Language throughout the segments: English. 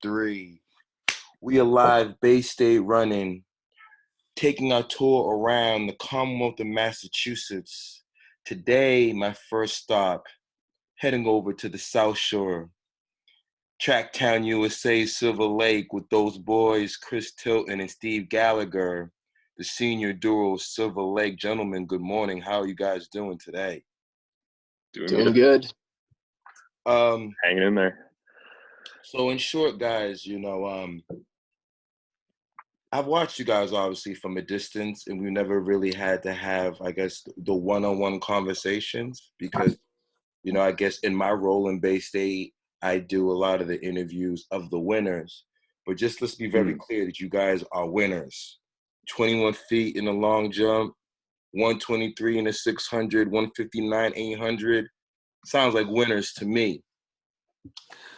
3. We are live, Bay State running, taking our tour around the Commonwealth of Massachusetts. Today, my first stop, heading over to the South Shore, Tracktown, USA, Silver Lake, with those boys, Chris Tilton and Steve Gallagher, the senior duo, Silver Lake. Gentlemen, good morning. How are you guys doing today? Doing good. Hanging in there. So in short, guys, I've watched you guys obviously from a distance, and we never really had to have, I guess, the one-on-one conversations because, I guess in my role in Bay State, I do a lot of the interviews of the winners. But just let's be very clear that you guys are winners. 21 feet in the long jump, 123 in the 600, 159, 800. Sounds like winners to me.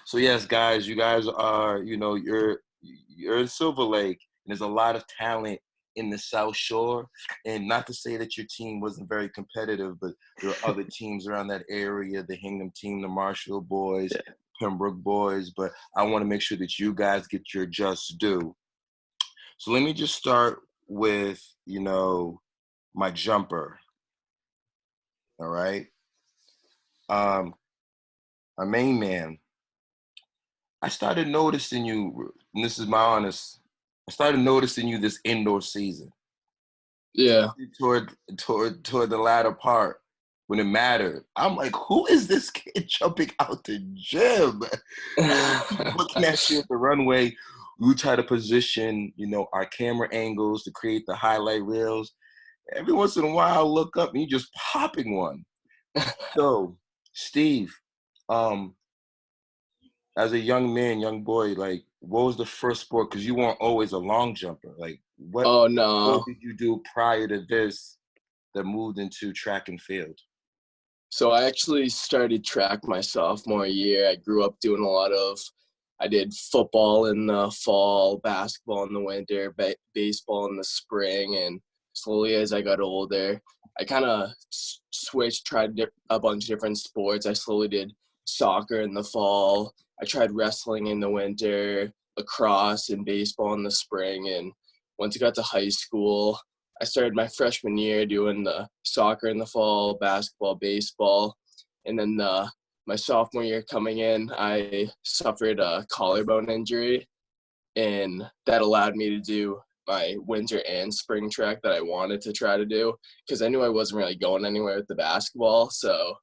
So yes, guys, you guys are, you're in Silver Lake, and there's a lot of talent in the South Shore. And not to say that your team wasn't very competitive, but there are other teams around that area, the Hingham team, the Marshall boys, Pembroke boys. But I want to make sure that you guys get your just due. So let me just start with, my jumper. All right. Our main man. I started noticing you, and this is my honest, I started noticing you this indoor season. Yeah. Toward the latter part, when it mattered, I'm like, who is this kid jumping out the gym? Looking at you at the runway, we try to position, our camera angles to create the highlight reels. Every once in a while, I look up and you're just popping one. So, Steve, as a young man, young boy, like, what was the first sport? Because you weren't always a long jumper. Like, what sport did you do prior to this that moved into track and field? So I actually started track my sophomore year. I grew up doing I did football in the fall, basketball in the winter, baseball in the spring, and slowly as I got older, I kind of switched, tried a bunch of different sports. I slowly did soccer in the fall. I tried wrestling in the winter, lacrosse and baseball in the spring. And once I got to high school, I started my freshman year doing the soccer in the fall, basketball, baseball. And then my sophomore year coming in, I suffered a collarbone injury, and that allowed me to do my winter and spring track that I wanted to try to do because I knew I wasn't really going anywhere with the basketball. So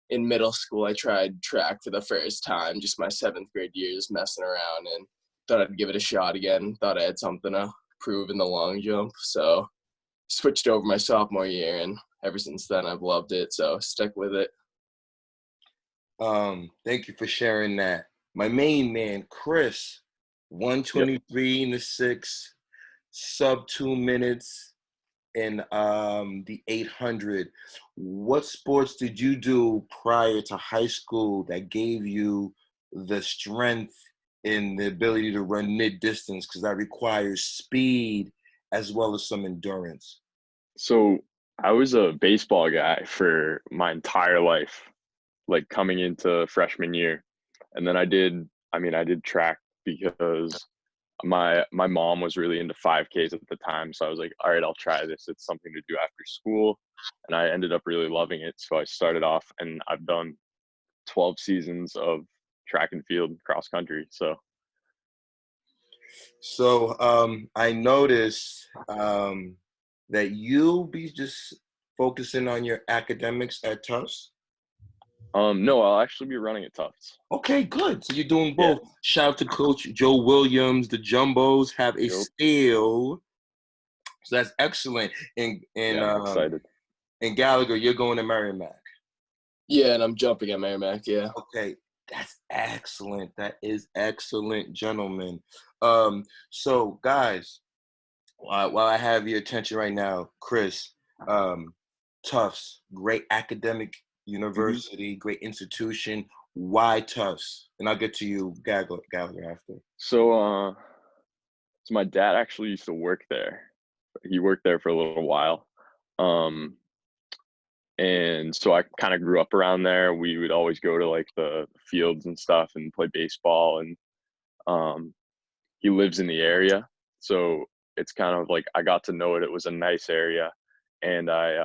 in middle school, I tried track for the first time, just my 7th grade year, just messing around, and thought I'd give it a shot again. Thought I had something to prove in the long jump. So switched over my sophomore year, and ever since then, I've loved it. So stuck with it. Thank you for sharing that. My main man, Chris, 123 in the 6, sub 2 minutes in the 800. What sports did you do prior to high school that gave you the strength and the ability to run mid-distance? Because that requires speed as well as some endurance. So I was a baseball guy for my entire life, like coming into freshman year. And then I did track because my mom was really into 5Ks at the time. So I was like, all right, I'll try this. It's something to do after school. And I ended up really loving it. So I started off, and I've done 12 seasons of track and field cross country. So I noticed that you'll be just focusing on your academics at Tufts. No, I'll actually be running at Tufts. Okay, good. So you're doing both. Yeah. Shout out to Coach Joe Williams. The Jumbos have a steal. So that's excellent. And I'm excited. And Gallagher, you're going to Merrimack. Yeah, and I'm jumping at Merrimack, yeah. Okay, that's excellent. That is excellent, gentlemen. So guys, while I have your attention right now, Chris, Tufts, great academic university, great institution. Why Tufts? And I'll get to you, Gallagher, after. So my dad actually used to work there. He worked there for a little while. And so I kind of grew up around there. We would always go to like the fields and stuff and play baseball. And He lives in the area, so it's kind of like I got to know it. It was a nice area, and I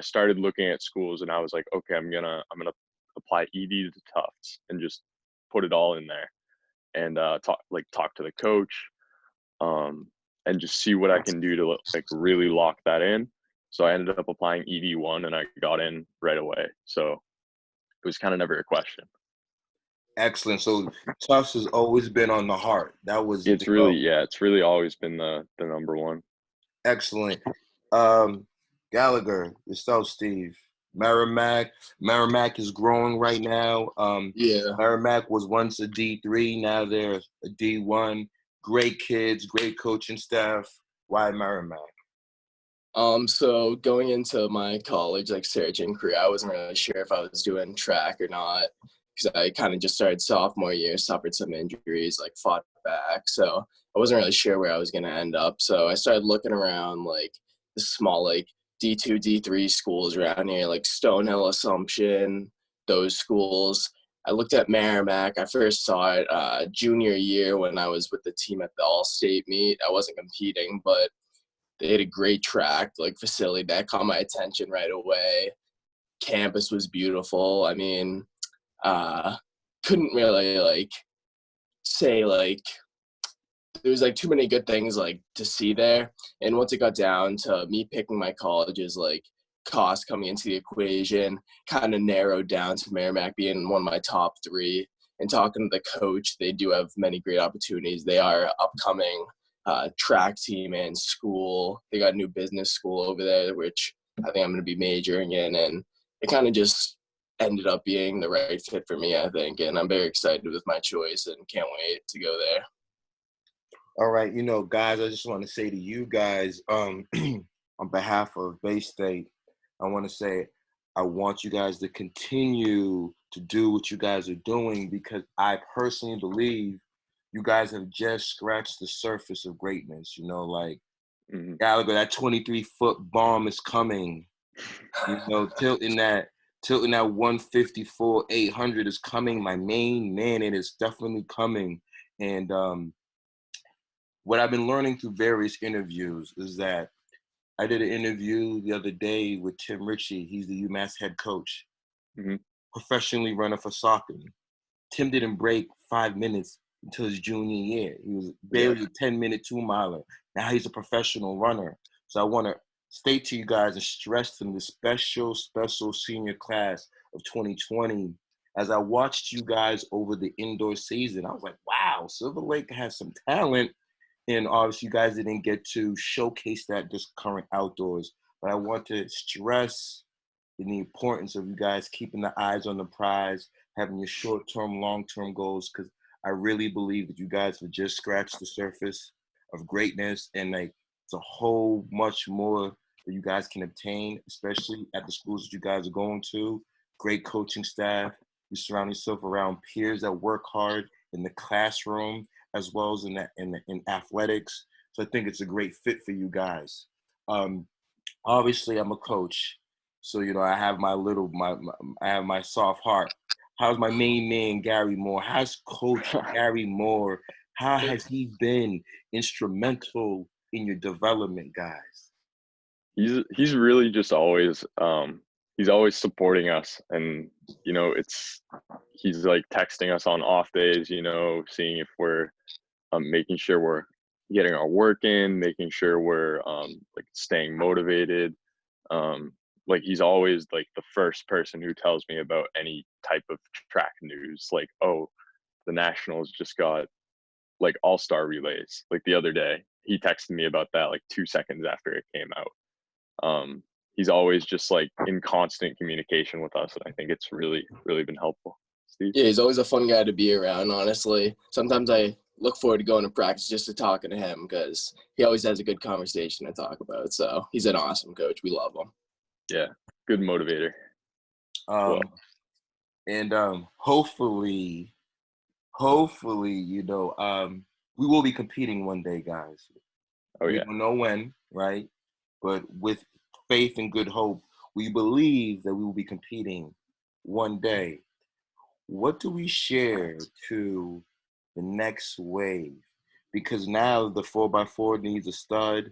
started looking at schools, and I was like, okay, I'm gonna apply ED to Tufts and just put it all in there, and talk to the coach, and just see what I can do to like really lock that in. So I ended up applying ED1, and I got in right away. So it was kind of never a question. Excellent. So Tufts has always been on the heart. That was It's really always been the number one. excellent. Gallagher, yourself, Steve. Merrimack is growing right now. Yeah. Merrimack was once a D3, now they're a D1. Great kids, great coaching staff. Why Merrimack? So going into my college, like searching career, I wasn't really sure if I was doing track or not, because I kind of just started sophomore year, suffered some injuries, like fought back. So I wasn't really sure where I was going to end up. So I started looking around like the small, like D2, D3 schools around here, like Stonehill, Assumption, those schools. I looked at Merrimack. I first saw it junior year when I was with the team at the All-State meet. I wasn't competing, but they had a great track, like facility that caught my attention right away. Campus was beautiful. I mean, couldn't really like say like there was like too many good things like to see there. And once it got down to me picking my colleges, like cost coming into the equation, kind of narrowed down to Merrimack being one of my top three. And talking to the coach, they do have many great opportunities. They are upcoming track team and school. They got a new business school over there, which I think I'm going to be majoring in. And it kind of just ended up being the right fit for me, I think. And I'm very excited with my choice and can't wait to go there. All right, guys, I just want to say to you guys, on behalf of Bay State, I want to say I want you guys to continue to do what you guys are doing, because I personally believe you guys have just scratched the surface of greatness. Gallagher, that 23-foot bomb is coming. Tilton that 154 800 is coming. My main man, it is definitely coming. And what I've been learning through various interviews is that I did an interview the other day with Tim Ritchie. He's the UMass head coach, professionally running for soccer. Tim didn't break 5 minutes until his junior year. He was barely a 10-minute 2-miler. Now he's a professional runner. So I want to state to you guys and stress to them the special senior class of 2020. As I watched you guys over the indoor season, I was like, wow, Silver Lake has some talent. And obviously, you guys didn't get to showcase that this current outdoors. But I want to stress the importance of you guys keeping the eyes on the prize, having your short-term, long-term goals, because I really believe that you guys have just scratched the surface of greatness, and like it's a whole much more that you guys can obtain, especially at the schools that you guys are going to. Great coaching staff. You surround yourself around peers that work hard in the classroom, as well as in athletics. So I think it's a great fit for you guys. Obviously, I'm a coach, so I have I have my soft heart. How's my main man Gary Moore? How's Coach Gary Moore? How has he been instrumental in your development, guys? He's really just always he's always supporting us, and he's like texting us on off days, seeing if we're making sure we're getting our work in, making sure we're like staying motivated. Like he's always like the first person who tells me about any type of track news, like, oh, the Nationals just got like all-star relays like the other day. He texted me about that like 2 seconds after it came out. He's always just like in constant communication with us, and I think it's really been helpful. Steve? Yeah, he's always a fun guy to be around, honestly. Sometimes I look forward to going to practice just to talking to him, because he always has a good conversation to talk about. So he's an awesome coach. We love him. Yeah, good motivator. And hopefully, we will be competing one day, guys. We don't know when, right? But with faith and good hope, we believe that we will be competing one day. What do we share to the next wave? Because now the 4x4 needs a stud.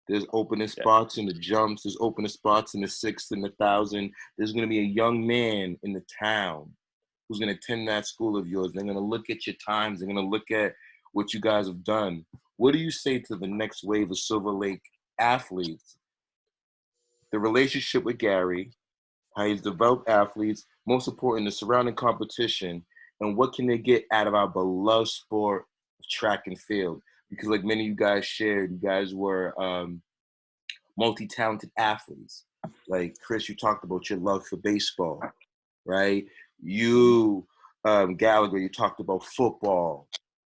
There's opening spots in the jumps. There's opening spots in the 6 and the 1,000. There's going to be a young man in the town who's going to attend that school of yours. They're going to look at your times. They're going to look at what you guys have done. What do you say to the next wave of Silver Lake athletes? The relationship with Gary, how he's developed athletes, most important, the surrounding competition, and what can they get out of our beloved sport of track and field? Because like many of you guys shared, you guys were multi-talented athletes. Like Chris, you talked about your love for baseball, right? You, Gallagher, you talked about football,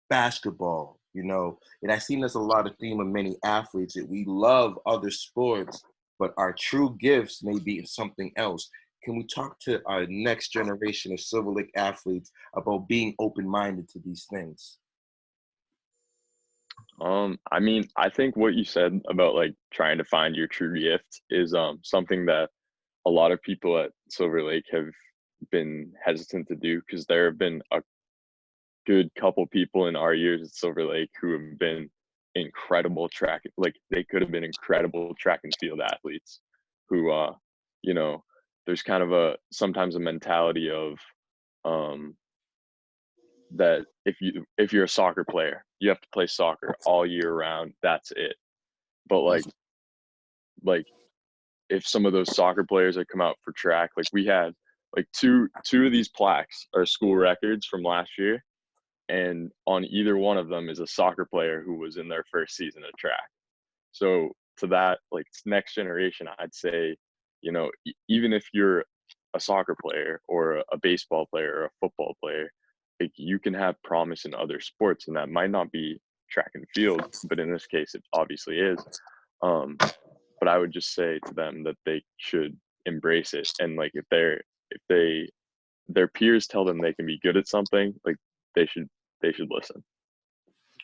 basketball, and I seen there's a lot of theme of many athletes that we love other sports, but our true gifts may be in something else. Can we talk to our next generation of Silver Lake athletes about being open-minded to these things? I mean, I think what you said about like trying to find your true gift is something that a lot of people at Silver Lake have been hesitant to do, because there have been a good couple people in our years at Silver Lake who have been incredible track, like they could have been incredible track and field athletes who you know, there's kind of sometimes a mentality of that if you're a soccer player, you have to play soccer all year round. That's it. But like if some of those soccer players that come out for track, like we had like two of these plaques are school records from last year, and on either one of them is a soccer player who was in their first season of track. So to that, like next generation, I'd say, even if you're a soccer player or a baseball player or a football player, like you can have promise in other sports, and that might not be track and field, but in this case, it obviously is. But I would just say to them that they should embrace it, and like if their peers tell them they can be good at something, like they should listen.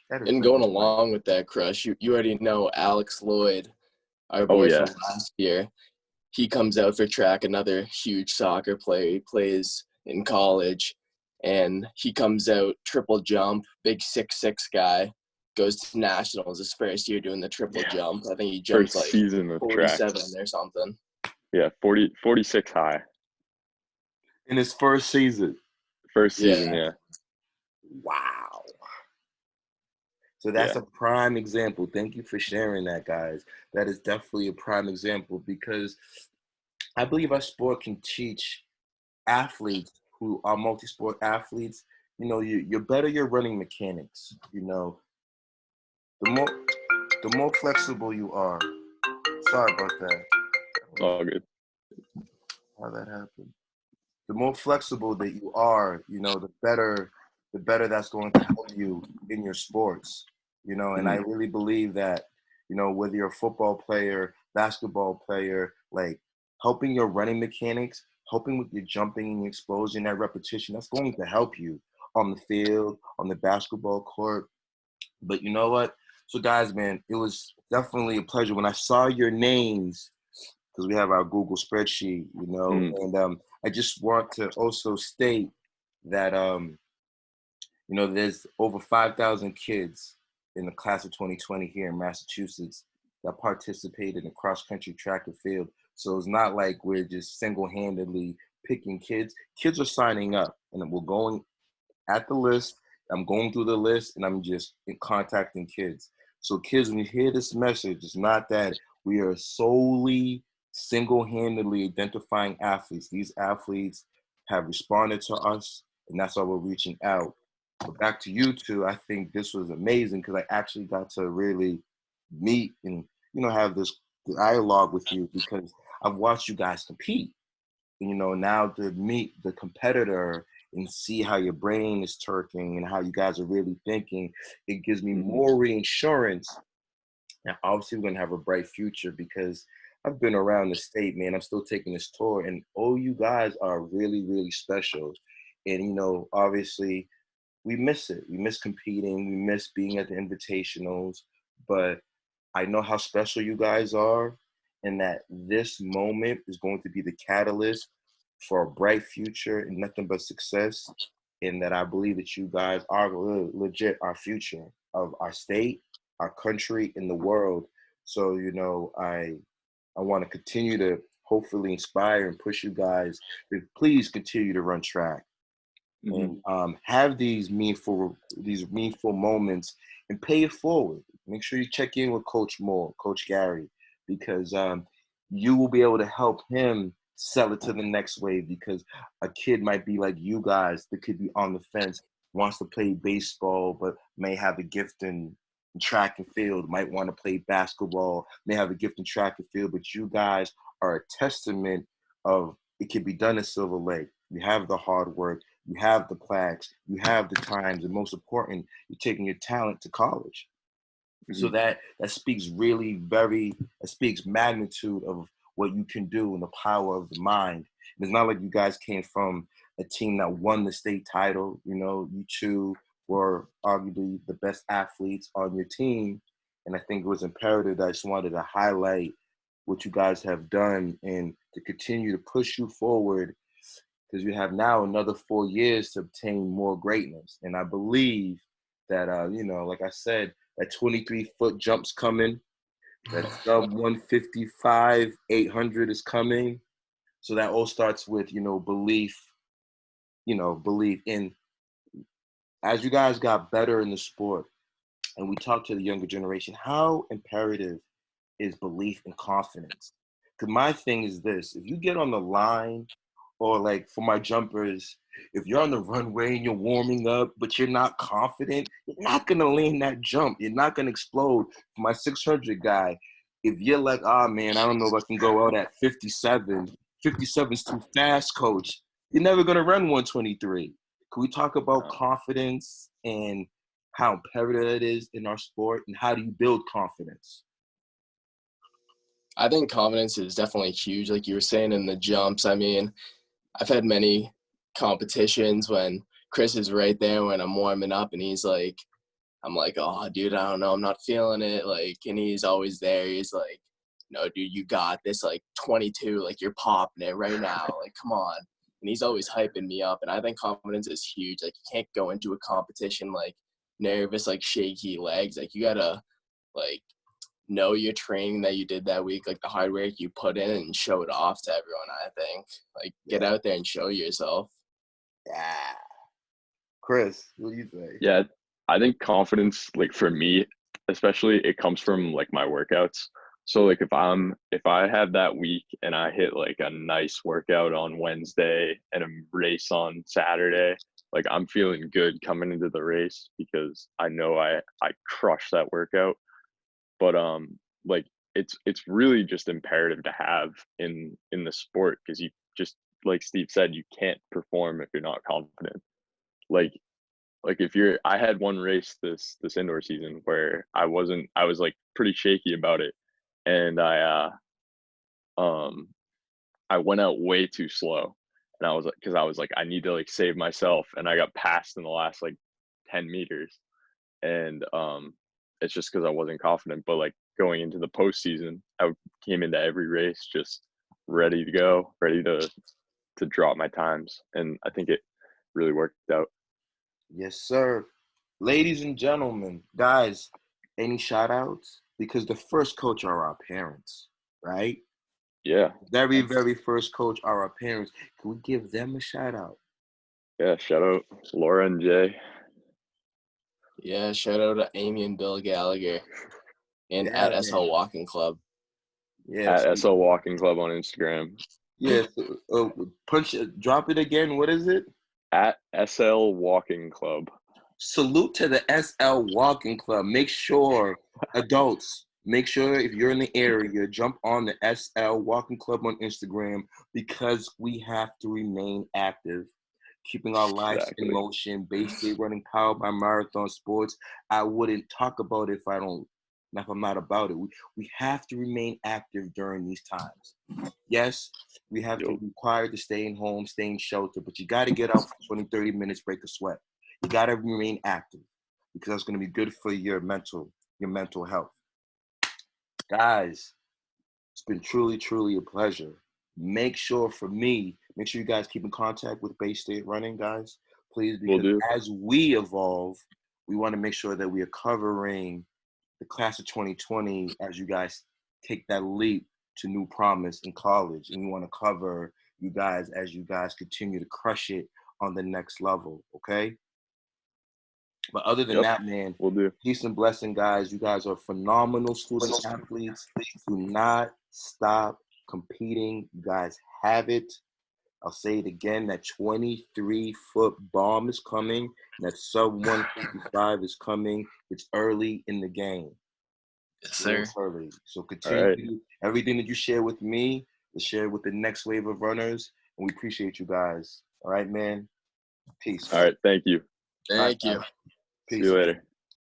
And going along with that, Crush, you already know Alex Lloyd, our boy from last year. He comes out for track, another huge soccer player. He plays in college, and he comes out triple jump, big 6'6" guy, goes to nationals his first year doing the triple jump. I think he jumped first season of 47 track. or something. Yeah, 46 high. In his first season. First season, yeah. Wow. So that's a prime example. Thank you for sharing that, guys. That is definitely a prime example, because I believe our sport can teach athletes who are multi-sport athletes, you're better your running mechanics, the more flexible you are. Sorry about that. All good. How that happened. The more flexible that you are, the better that's going to help you in your sports, and I really believe that, whether you're a football player, basketball player, like helping your running mechanics, helping with your jumping and your explosion, that repetition, that's going to help you on the field, on the basketball court. But you know what? So guys, man, it was definitely a pleasure when I saw your names, because we have our Google spreadsheet, and I just want to also state that, there's over 5,000 kids in the class of 2020 here in Massachusetts that participated in cross-country track and field. So it's not like we're just single-handedly picking kids. Kids are signing up, and we're going at the list. I'm going through the list, and I'm just contacting kids. So kids, when you hear this message, it's not that we are solely single-handedly identifying athletes. These athletes have responded to us, and that's why we're reaching out. But back to you two, I think this was amazing, because I actually got to really meet and, have this dialogue with you, because I've watched you guys compete. And, now to meet the competitor and see how your brain is turning and how you guys are really thinking, it gives me more reassurance. Now, obviously, we're going to have a bright future, because I've been around the state, man. I'm still taking this tour, and you guys are really, really special. And, obviously, we miss it. We miss competing. We miss being at the invitationals. But I know how special you guys are, and that this moment is going to be the catalyst for a bright future and nothing but success. and that I believe that you guys are legit our future of our state, our country, and the world. So, you know, I want to continue to hopefully inspire and push you guys to please continue to run track and have these meaningful moments and pay it forward. Make sure you check in with Coach Moore, Coach Gary, because you will be able to help him sell it to the next wave. Because a kid might be like you guys that could be on the fence, wants to play baseball, but may have a gift in track and field, might want to play basketball, may have a gift in track and field, but you guys are a testament of it can be done in Silver Lake. You have the hard work, you have the plaques, you have the times, and most important, you're taking your talent to college. So that speaks that speaks magnitude of what you can do and the power of the mind. And it's not like you guys came from a team that won the state title. You know, you two were arguably the best athletes on your team. And I think it was imperative that I just wanted to highlight what you guys have done and to continue to push you forward, because you have now another 4 years to obtain more greatness. And I believe that, you know, like I said, that 23-foot jump's coming. That sub 155, 800 is coming. So that all starts with, belief in, as you guys got better in the sport and we talk to the younger generation, how imperative is belief and confidence? Because my thing is this: if you get on the line, or like for my jumpers, if you're on the runway and you're warming up, but you're not confident, you're not going to land that jump. You're not going to explode. For my 600 guy, if you're like, man, I don't know if I can go out at 57. 57's too fast, coach. You're never going to run 123. Can we talk about confidence and how imperative it is in our sport, and how do you build confidence? I think confidence is definitely huge, like you were saying in the jumps. I mean, I've had many competitions when Chris is right there when I'm warming up and he's like, I'm like, oh, dude, I don't know, I'm not feeling it. Like, and he's always there. He's like, no, dude, you got this. Like 22, like you're popping it right now. Like, come on. And he's always hyping me up. And I think confidence is huge. Like, you can't go into a competition like nervous, like shaky legs. Like, you gotta like know your training that you did that week, like the hard work you put in, and show it off to everyone. I think, like, get out there and show yourself. Yeah. Chris, what do you say? Yeah, I think confidence, like for me, especially, it comes from like my workouts. So like if I have that week and I hit like a nice workout on Wednesday and a race on Saturday, like I'm feeling good coming into the race because I know I crushed that workout. But like it's really just imperative to have in the sport, because you just, like Steve said, you can't perform if you're not confident. Like if you're, I had one race this indoor season where I was like pretty shaky about it, and I went out way too slow, and I was like, because I was like, I need to like save myself, and I got passed in the last like 10 meters, and it's just because I wasn't confident. But like going into the postseason, I came into every race just ready to go, ready to drop my times, and I think it really worked out. Yes, sir. Ladies and gentlemen, guys, any shout outs? Because the first coach are our parents, right? Yeah. Very first coach are our parents. Can we give them a shout out? Yeah, shout out Laura and Jay. Yeah, shout out to Amy and Bill Gallagher, and Yeah, at SL Walking Club. Yes. At SL Walking Club on Instagram. Yes. Drop it again. What is it? At SL Walking Club. Salute to the SL Walking Club. Make sure, adults, make sure if you're in the area, jump on the SL Walking Club on Instagram, because we have to remain active, keeping our lives in motion. Bay State Running, powered by Marathon Sports. I wouldn't talk about it if I'm not about it. We have to remain active during these times. Yes, we have to be required to stay in home, stay in shelter, but you got to get out for 20, 30 minutes, break a sweat. You got to remain active, because that's going to be good for your mental health. Guys, it's been truly a pleasure. Make sure you guys keep in contact with Bay State Running, guys. please, Will because do. as we evolve, we want to make sure that we are covering the class of 2020 as you guys take that leap to new promise in college. And we want to cover you guys as you guys continue to crush it on the next level, okay? But other than that, man, Will do. peace and blessing, guys. You guys are phenomenal student athletes. Do not stop competing. You guys have it. I'll say it again, that 23-foot bomb is coming. That sub 155 is coming. It's early in the game. Yes, sir. Early. So continue everything that you share with me, to share with the next wave of runners. And we appreciate you guys. All right, man. Peace. All right. Thank you. Thank you. Peace. See you later.